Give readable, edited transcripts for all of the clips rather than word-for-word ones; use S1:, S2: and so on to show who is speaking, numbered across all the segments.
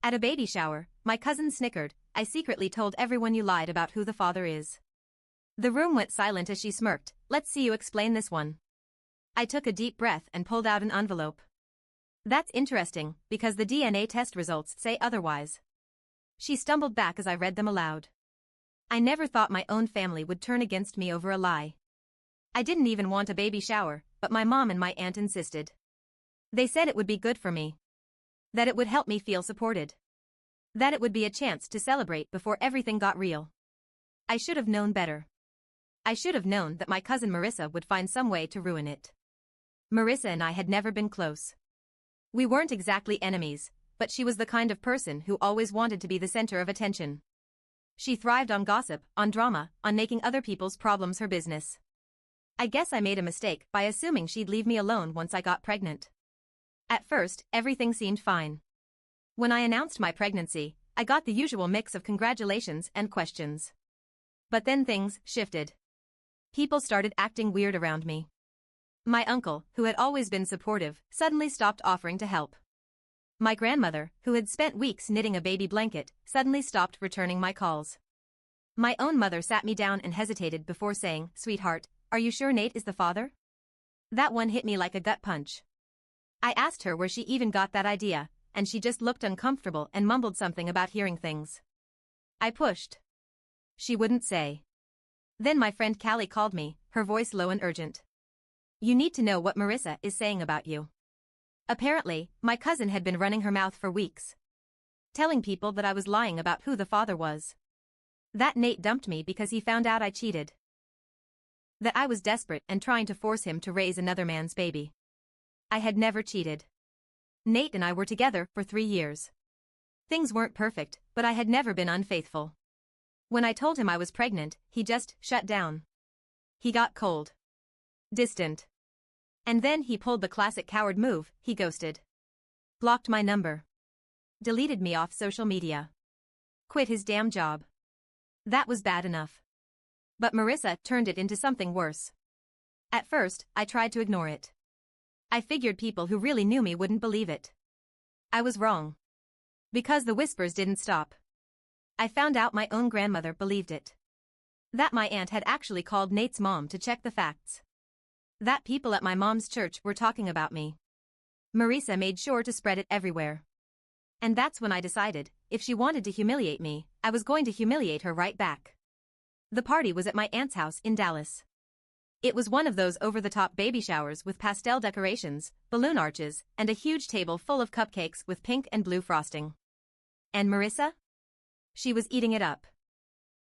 S1: At a baby shower, my cousin snickered. I secretly told everyone you lied about who the father is. The room went silent as she smirked. Let's see you explain this one. I took a deep breath and pulled out an envelope. That's interesting, because the DNA test results say otherwise. She stumbled back as I read them aloud. I never thought my own family would turn against me over a lie. I didn't even want a baby shower, but my mom and my aunt insisted. They said it would be good for me. That it would help me feel supported. That it would be a chance to celebrate before everything got real. I should have known better. I should have known that my cousin Marissa would find some way to ruin it. Marissa and I had never been close. We weren't exactly enemies, but she was the kind of person who always wanted to be the center of attention. She thrived on gossip, on drama, on making other people's problems her business. I guess I made a mistake by assuming she'd leave me alone once I got pregnant. At first, everything seemed fine. When I announced my pregnancy, I got the usual mix of congratulations and questions. But then things shifted. People started acting weird around me. My uncle, who had always been supportive, suddenly stopped offering to help. My grandmother, who had spent weeks knitting a baby blanket, suddenly stopped returning my calls. My own mother sat me down and hesitated before saying, "Sweetheart, are you sure Nate is the father?" That one hit me like a gut punch. I asked her where she even got that idea, and she just looked uncomfortable and mumbled something about hearing things. I pushed. She wouldn't say. Then my friend Callie called me, her voice low and urgent. "You need to know what Marissa is saying about you." Apparently, my cousin had been running her mouth for weeks. Telling people that I was lying about who the father was. That Nate dumped me because he found out I cheated. That I was desperate and trying to force him to raise another man's baby. I had never cheated. Nate and I were together for 3 years. Things weren't perfect, but I had never been unfaithful. When I told him I was pregnant, he just shut down. He got cold. Distant. And then he pulled the classic coward move, he ghosted. Blocked my number. Deleted me off social media. Quit his damn job. That was bad enough. But Marissa turned it into something worse. At first, I tried to ignore it. I figured people who really knew me wouldn't believe it. I was wrong. Because the whispers didn't stop. I found out my own grandmother believed it. That my aunt had actually called Nate's mom to check the facts. That people at my mom's church were talking about me. Marissa made sure to spread it everywhere. And that's when I decided, if she wanted to humiliate me, I was going to humiliate her right back. The party was at my aunt's house in Dallas. It was one of those over-the-top baby showers with pastel decorations, balloon arches, and a huge table full of cupcakes with pink and blue frosting. And Marissa? She was eating it up.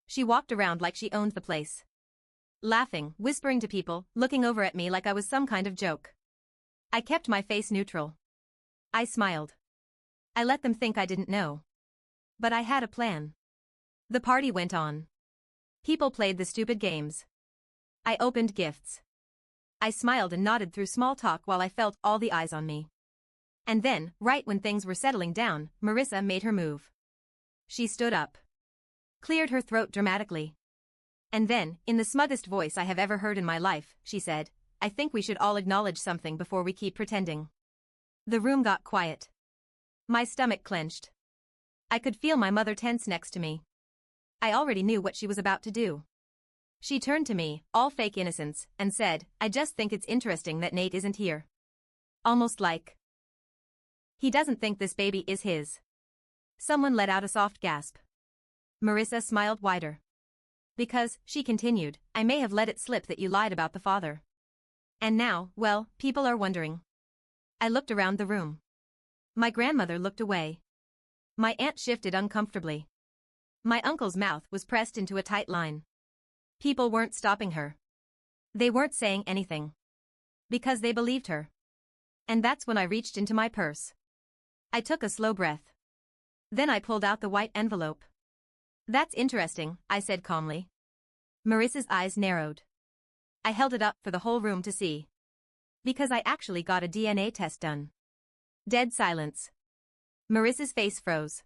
S1: She walked around like she owned the place. Laughing, whispering to people, looking over at me like I was some kind of joke. I kept my face neutral. I smiled. I let them think I didn't know. But I had a plan. The party went on. People played the stupid games. I opened gifts. I smiled and nodded through small talk while I felt all the eyes on me. And then, right when things were settling down, Marissa made her move. She stood up. Cleared her throat dramatically. And then, in the smuggest voice I have ever heard in my life, she said, "I think we should all acknowledge something before we keep pretending." The room got quiet. My stomach clenched. I could feel my mother tense next to me. I already knew what she was about to do. She turned to me, all fake innocence, and said, "I just think it's interesting that Nate isn't here." Almost like he doesn't think this baby is his. Someone let out a soft gasp. Marissa smiled wider. "Because," she continued, "I may have let it slip that you lied about the father. And now, well, people are wondering." I looked around the room. My grandmother looked away. My aunt shifted uncomfortably. My uncle's mouth was pressed into a tight line. People weren't stopping her. They weren't saying anything. Because they believed her. And that's when I reached into my purse. I took a slow breath. Then I pulled out the white envelope. "That's interesting," I said calmly. Marissa's eyes narrowed. I held it up for the whole room to see. Because I actually got a DNA test done. Dead silence. Marissa's face froze.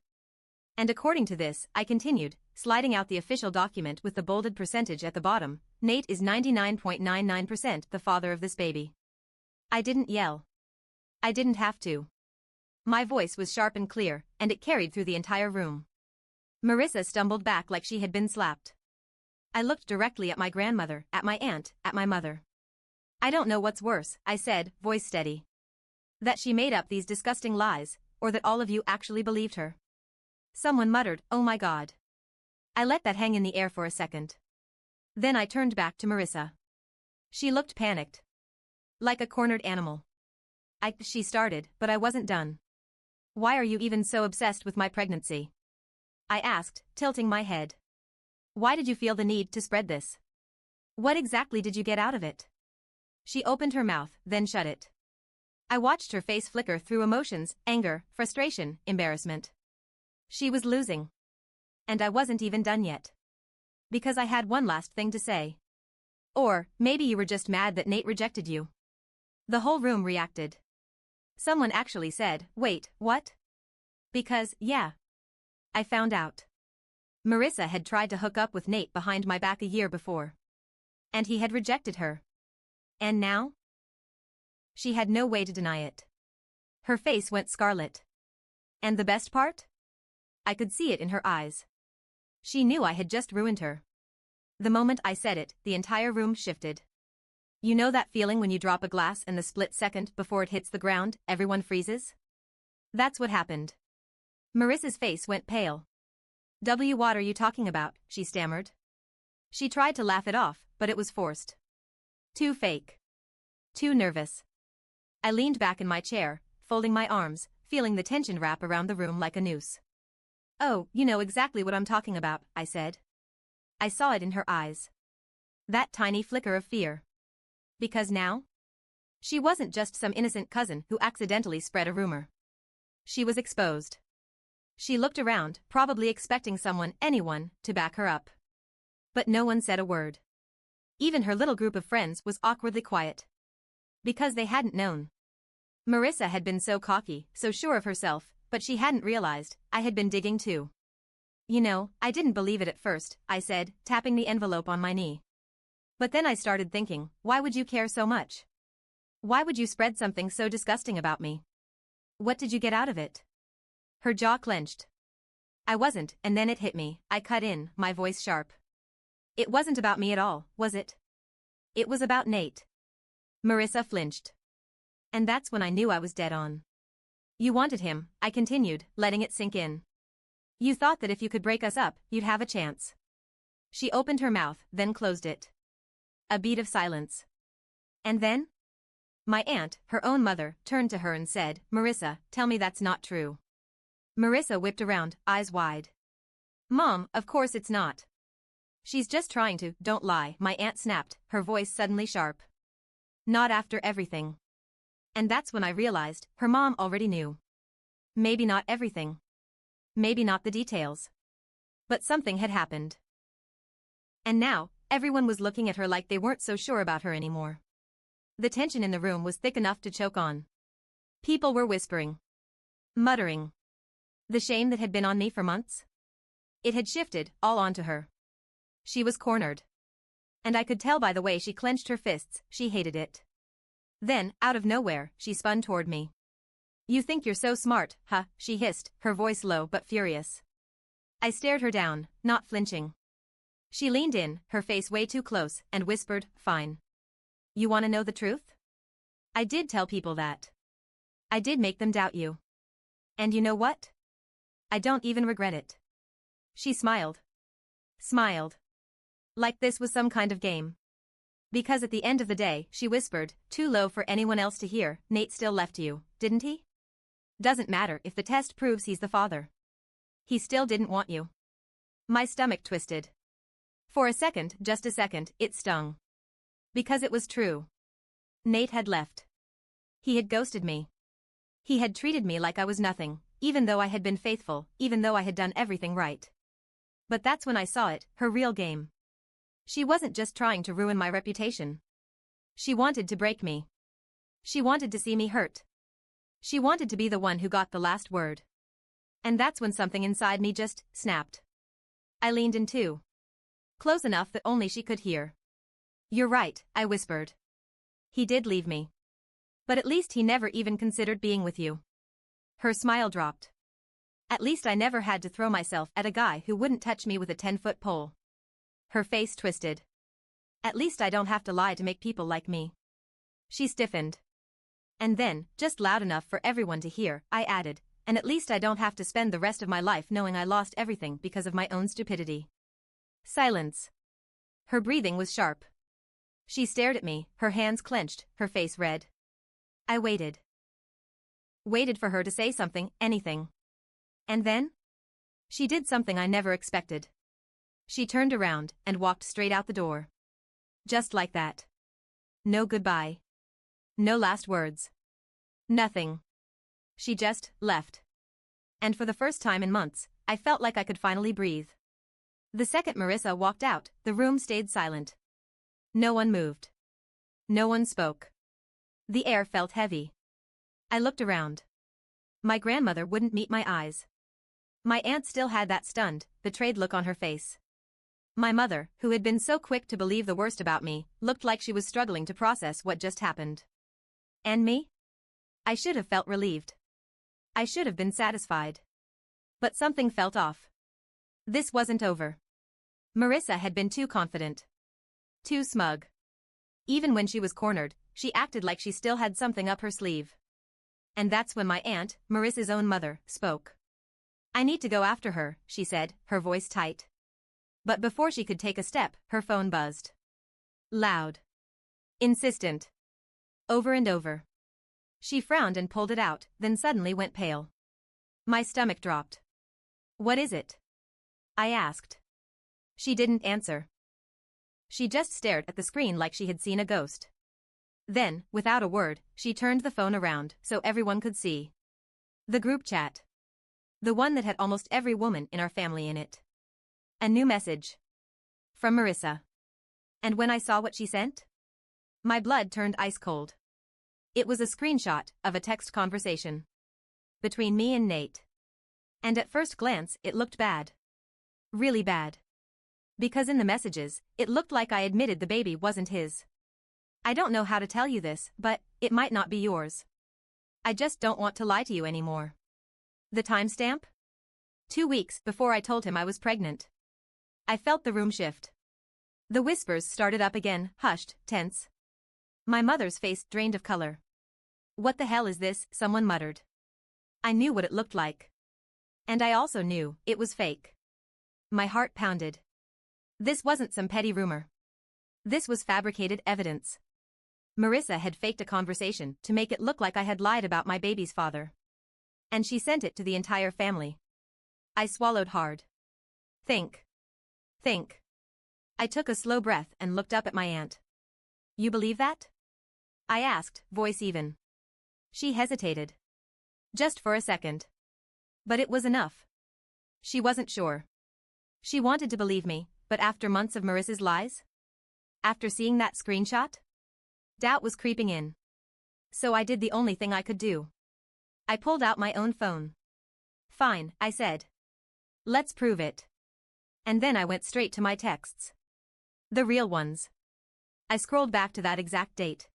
S1: "And according to this," I continued, sliding out the official document with the bolded percentage at the bottom, "Nate is 99.99% the father of this baby." I didn't yell. I didn't have to. My voice was sharp and clear, and it carried through the entire room. Marissa stumbled back like she had been slapped. I looked directly at my grandmother, at my aunt, at my mother. I don't know what's worse, I said, voice steady. That she made up these disgusting lies, or that all of you actually believed her. Someone muttered, "Oh my God." I let that hang in the air for a second. Then I turned back to Marissa. She looked panicked. Like a cornered animal. She started, but I wasn't done. "Why are you even so obsessed with my pregnancy?" I asked, tilting my head. "Why did you feel the need to spread this? What exactly did you get out of it?" She opened her mouth, then shut it. I watched her face flicker through emotions, anger, frustration, embarrassment. She was losing. And I wasn't even done yet. Because I had one last thing to say. "Or, maybe you were just mad that Nate rejected you." The whole room reacted. Someone actually said, "Wait, what?" Because, yeah. I found out. Marissa had tried to hook up with Nate behind my back a year before. And he had rejected her. And now? She had no way to deny it. Her face went scarlet. And the best part? I could see it in her eyes. She knew I had just ruined her. The moment I said it, the entire room shifted. You know that feeling when you drop a glass and the split second before it hits the ground, everyone freezes? That's what happened. Marissa's face went pale. What are you talking about?" she stammered. She tried to laugh it off, but it was forced. Too fake. Too nervous. I leaned back in my chair, folding my arms, feeling the tension wrap around the room like a noose. "Oh, you know exactly what I'm talking about," I said. I saw it in her eyes. That tiny flicker of fear. Because now? She wasn't just some innocent cousin who accidentally spread a rumor. She was exposed. She looked around, probably expecting anyone, to back her up. But no one said a word. Even her little group of friends was awkwardly quiet. Because they hadn't known. Marissa had been so cocky, so sure of herself, but she hadn't realized I had been digging too. "You know, I didn't believe it at first," I said, tapping the envelope on my knee. "But then I started thinking, why would you care so much? Why would you spread something so disgusting about me? What did you get out of it?" Her jaw clenched. I wasn't, and then it hit me. I cut in, my voice sharp. "It wasn't about me at all, was it? It was about Nate." Marissa flinched. And that's when I knew I was dead on. "You wanted him," I continued, letting it sink in. "You thought that if you could break us up, you'd have a chance." She opened her mouth, then closed it. A beat of silence. And then? My aunt, her own mother, turned to her and said, "Marissa, tell me that's not true." Marissa whipped around, eyes wide. "Mom, of course it's not. She's just trying to, don't lie," my aunt snapped, her voice suddenly sharp. "Not after everything." And that's when I realized, her mom already knew. Maybe not everything. Maybe not the details. But something had happened. And now, everyone was looking at her like they weren't so sure about her anymore. The tension in the room was thick enough to choke on. People were whispering. Muttering. The shame that had been on me for months? It had shifted, all onto her. She was cornered. And I could tell by the way she clenched her fists, she hated it. Then, out of nowhere, she spun toward me. "You think you're so smart, huh?" she hissed, her voice low but furious. I stared her down, not flinching. She leaned in, her face way too close, and whispered, "Fine. You want to know the truth? I did tell people that. I did make them doubt you. And you know what? I don't even regret it." She smiled. Smiled. Like this was some kind of game. "Because at the end of the day," she whispered, too low for anyone else to hear, "Nate still left you, didn't he? Doesn't matter if the test proves he's the father. He still didn't want you." My stomach twisted. For a second, just a second, it stung. Because it was true. Nate had left. He had ghosted me. He had treated me like I was nothing, even though I had been faithful, even though I had done everything right. But that's when I saw it, her real game. She wasn't just trying to ruin my reputation. She wanted to break me. She wanted to see me hurt. She wanted to be the one who got the last word. And that's when something inside me just snapped. I leaned in too. Close enough that only she could hear. "You're right," I whispered. "He did leave me. But at least he never even considered being with you." Her smile dropped. At least I never had to throw myself at a guy who wouldn't touch me with a 10-foot pole. Her face twisted. At least I don't have to lie to make people like me. She stiffened. And then, just loud enough for everyone to hear, I added, and at least I don't have to spend the rest of my life knowing I lost everything because of my own stupidity. Silence. Her breathing was sharp. She stared at me, her hands clenched, her face red. I waited. Waited for her to say something, anything. And then? She did something I never expected. She turned around and walked straight out the door. Just like that. No goodbye. No last words. Nothing. She just left. And for the first time in months, I felt like I could finally breathe. The second Marissa walked out, the room stayed silent. No one moved. No one spoke. The air felt heavy. I looked around. My grandmother wouldn't meet my eyes. My aunt still had that stunned, betrayed look on her face. My mother, who had been so quick to believe the worst about me, looked like she was struggling to process what just happened. And me? I should have felt relieved. I should have been satisfied. But something felt off. This wasn't over. Marissa had been too confident. Too smug. Even when she was cornered, she acted like she still had something up her sleeve. And that's when my aunt, Marissa's own mother, spoke. I need to go after her, she said, her voice tight. But before she could take a step, her phone buzzed. Loud. Insistent. Over and over. She frowned and pulled it out, then suddenly went pale. My stomach dropped. What is it? I asked. She didn't answer. She just stared at the screen like she had seen a ghost. Then, without a word, she turned the phone around so everyone could see. The group chat. The one that had almost every woman in our family in it. A new message. From Marissa. And when I saw what she sent? My blood turned ice cold. It was a screenshot of a text conversation. Between me and Nate. And at first glance, it looked bad. Really bad. Because in the messages, it looked like I admitted the baby wasn't his. I don't know how to tell you this, but it might not be yours. I just don't want to lie to you anymore. The timestamp? 2 weeks before I told him I was pregnant. I felt the room shift. The whispers started up again, hushed, tense. My mother's face drained of color. What the hell is this? Someone muttered. I knew what it looked like. And I also knew it was fake. My heart pounded. This wasn't some petty rumor. This was fabricated evidence. Marissa had faked a conversation to make it look like I had lied about my baby's father. And she sent it to the entire family. I swallowed hard. Think. I took a slow breath and looked up at my aunt. You believe that? I asked, voice even. She hesitated. Just for a second. But it was enough. She wasn't sure. She wanted to believe me, but after months of Marissa's lies? After seeing that screenshot? Doubt was creeping in. So I did the only thing I could do. I pulled out my own phone. Fine, I said. Let's prove it. And then I went straight to my texts. The real ones. I scrolled back to that exact date.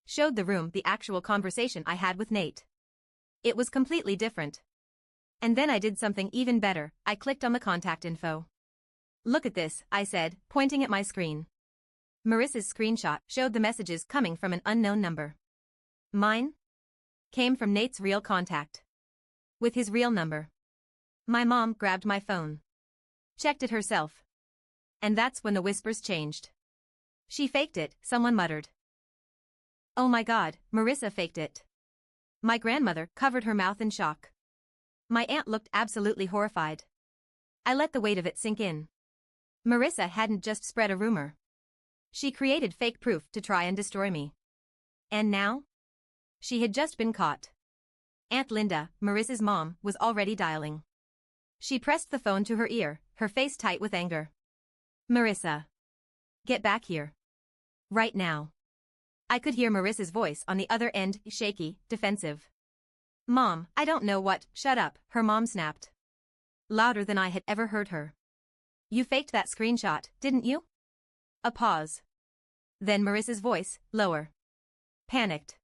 S1: Showed the room the actual conversation I had with Nate. It was completely different. And then I did something even better, I clicked on the contact info. Look at this, I said, pointing at my screen. Marissa's screenshot showed the messages coming from an unknown number. Mine? Came from Nate's real contact. With his real number. My mom grabbed my phone. Checked it herself. And that's when the whispers changed. She faked it, someone muttered. Oh my God, Marissa faked it. My grandmother covered her mouth in shock. My aunt looked absolutely horrified. I let the weight of it sink in. Marissa hadn't just spread a rumor. She created fake proof to try and destroy me. And now? She had just been caught. Aunt Linda, Marissa's mom, was already dialing. She pressed the phone to her ear, her face tight with anger. Marissa. Get back here. Right now. I could hear Marissa's voice on the other end, shaky, defensive. Mom, I don't know what. Shut up, her mom snapped. Louder than I had ever heard her. You faked that screenshot, didn't you? A pause. Then Marissa's voice, lower. Panicked.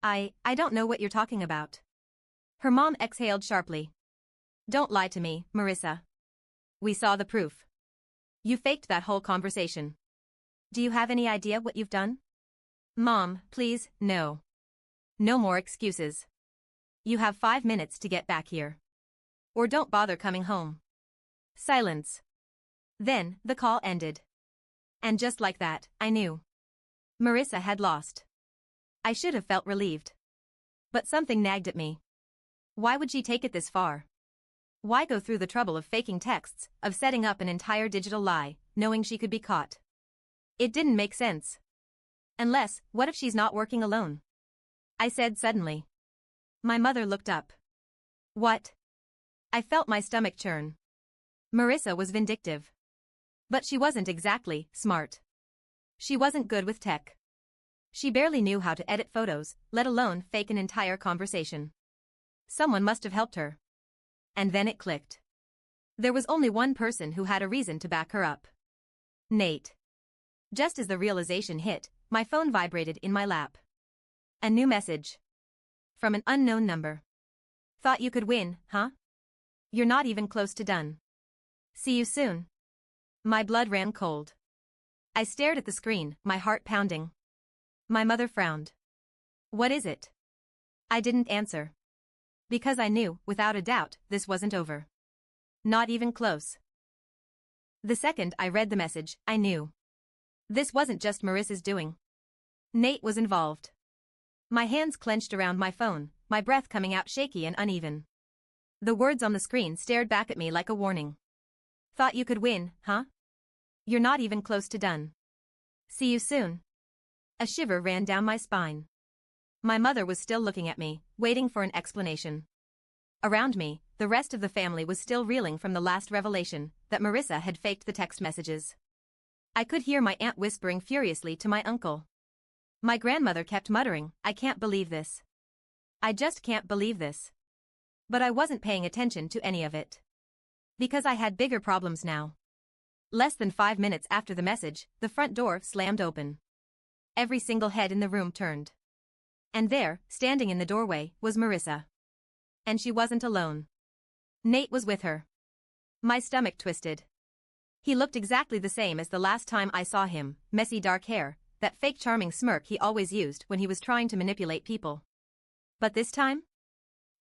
S1: I don't know what you're talking about. Her mom exhaled sharply. Don't lie to me, Marissa. We saw the proof. You faked that whole conversation. Do you have any idea what you've done? Mom, please, no. No more excuses. You have 5 minutes to get back here. Or don't bother coming home. Silence. Then, the call ended. And just like that, I knew. Marissa had lost. I should have felt relieved. But something nagged at me. Why would she take it this far? Why go through the trouble of faking texts, of setting up an entire digital lie, knowing she could be caught? It didn't make sense. Unless, what if she's not working alone? I said suddenly. My mother looked up. What? I felt my stomach churn. Marissa was vindictive. But she wasn't exactly smart. She wasn't good with tech. She barely knew how to edit photos, let alone fake an entire conversation. Someone must have helped her. And then it clicked. There was only one person who had a reason to back her up. Nate. Just as the realization hit, my phone vibrated in my lap. A new message. From an unknown number. Thought you could win, huh? You're not even close to done. See you soon. My blood ran cold. I stared at the screen, my heart pounding. My mother frowned. What is it? I didn't answer. Because I knew, without a doubt, this wasn't over. Not even close. The second I read the message, I knew. This wasn't just Marissa's doing. Nate was involved. My hands clenched around my phone, my breath coming out shaky and uneven. The words on the screen stared back at me like a warning. Thought you could win, huh? You're not even close to done. See you soon. A shiver ran down my spine. My mother was still looking at me, waiting for an explanation. Around me, the rest of the family was still reeling from the last revelation, that Marissa had faked the text messages. I could hear my aunt whispering furiously to my uncle. My grandmother kept muttering, I can't believe this. I just can't believe this. But I wasn't paying attention to any of it. Because I had bigger problems now. Less than 5 minutes after the message, the front door slammed open. Every single head in the room turned. And there, standing in the doorway, was Marissa. And she wasn't alone. Nate was with her. My stomach twisted. He looked exactly the same as the last time I saw him, messy dark hair, that fake charming smirk he always used when he was trying to manipulate people. But this time?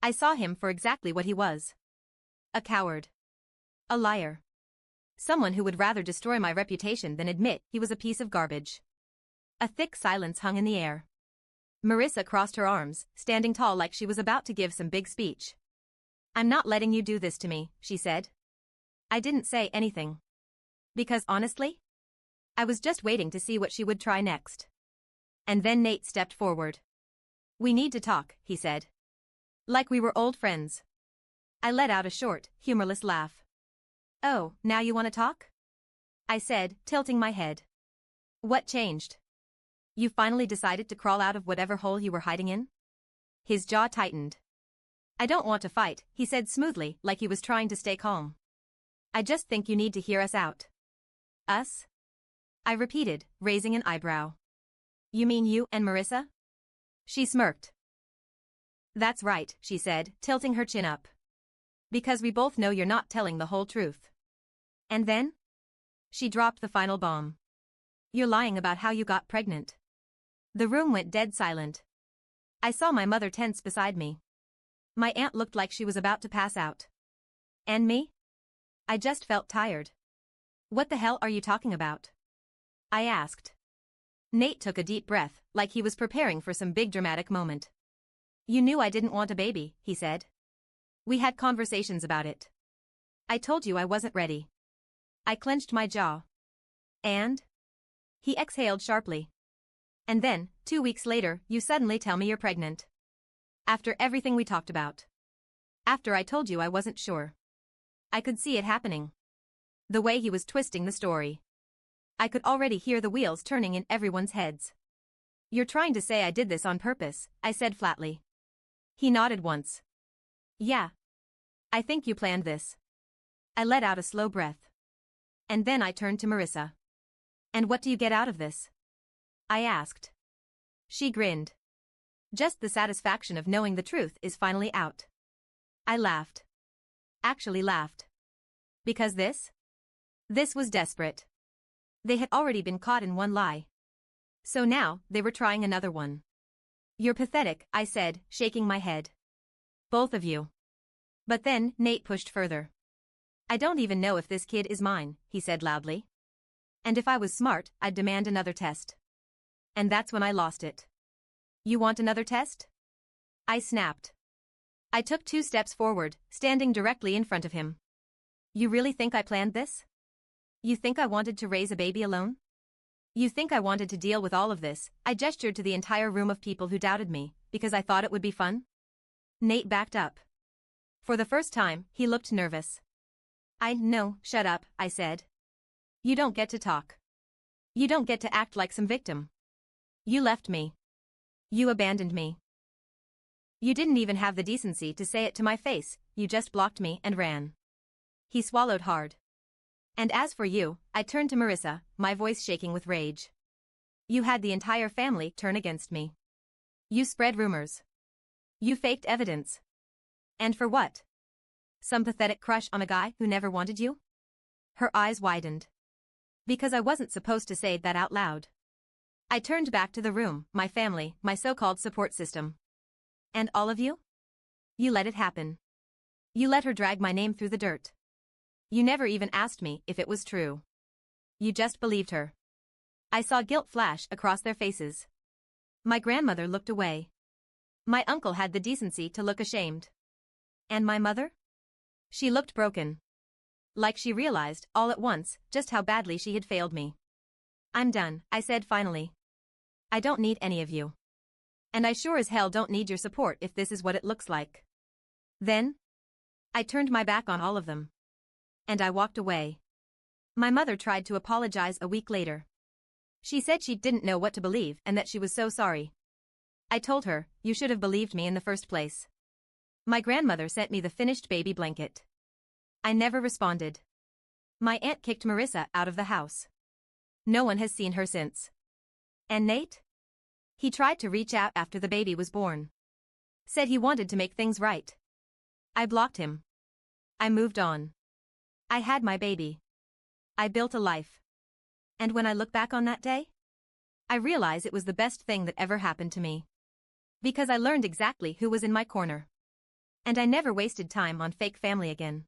S1: I saw him for exactly what he was. A coward. A liar. Someone who would rather destroy my reputation than admit he was a piece of garbage. A thick silence hung in the air. Marissa crossed her arms, standing tall like she was about to give some big speech. I'm not letting you do this to me, she said. I didn't say anything. Because honestly, I was just waiting to see what she would try next. And then Nate stepped forward. We need to talk, he said. Like we were old friends. I let out a short, humorless laugh. Oh, now you want to talk? I said, tilting my head. What changed? You finally decided to crawl out of whatever hole you were hiding in? His jaw tightened. I don't want to fight, he said smoothly, like he was trying to stay calm. I just think you need to hear us out. Us? I repeated, raising an eyebrow. You mean you and Marissa? She smirked. That's right, she said, tilting her chin up. Because we both know you're not telling the whole truth. And then? She dropped the final bomb. You're lying about how you got pregnant. The room went dead silent. I saw my mother tense beside me. My aunt looked like she was about to pass out. And me? I just felt tired. What the hell are you talking about? I asked. Nate took a deep breath, like he was preparing for some big dramatic moment. You knew I didn't want a baby, he said. We had conversations about it. I told you I wasn't ready. I clenched my jaw. And? He exhaled sharply. And then, 2 weeks later, you suddenly tell me you're pregnant. After everything we talked about. After I told you I wasn't sure. I could see it happening. The way he was twisting the story. I could already hear the wheels turning in everyone's heads. You're trying to say I did this on purpose, I said flatly. He nodded once. Yeah. I think you planned this. I let out a slow breath. And then I turned to Marissa. And what do you get out of this? I asked. She grinned. Just the satisfaction of knowing the truth is finally out. I laughed. Actually laughed. Because this was desperate. They had already been caught in one lie. So now, they were trying another one. You're pathetic, I said, shaking my head. Both of you. But then, Nate pushed further. I don't even know if this kid is mine, he said loudly. And if I was smart, I'd demand another test. And that's when I lost it. You want another test? I snapped. I took 2 steps forward, standing directly in front of him. You really think I planned this? You think I wanted to raise a baby alone? You think I wanted to deal with all of this? I gestured to the entire room of people who doubted me, because I thought it would be fun. Nate backed up. For the first time, he looked nervous. No, shut up, I said. You don't get to talk. You don't get to act like some victim. You left me. You abandoned me. You didn't even have the decency to say it to my face, you just blocked me and ran. He swallowed hard. And as for you, I turned to Marissa, my voice shaking with rage. You had the entire family turn against me. You spread rumors. You faked evidence. And for what? Some pathetic crush on a guy who never wanted you? Her eyes widened. Because I wasn't supposed to say that out loud. I turned back to the room, my family, my so-called support system. And all of you? You let it happen. You let her drag my name through the dirt. You never even asked me if it was true. You just believed her. I saw guilt flash across their faces. My grandmother looked away. My uncle had the decency to look ashamed. And my mother? She looked broken. Like she realized, all at once, just how badly she had failed me. I'm done, I said finally. I don't need any of you. And I sure as hell don't need your support if this is what it looks like. Then? I turned my back on all of them. And I walked away. My mother tried to apologize a week later. She said she didn't know what to believe and that she was so sorry. I told her, you should have believed me in the first place. My grandmother sent me the finished baby blanket. I never responded. My aunt kicked Marissa out of the house. No one has seen her since. And Nate? He tried to reach out after the baby was born. Said he wanted to make things right. I blocked him. I moved on. I had my baby. I built a life. And when I look back on that day, I realize it was the best thing that ever happened to me. Because I learned exactly who was in my corner. And I never wasted time on fake family again.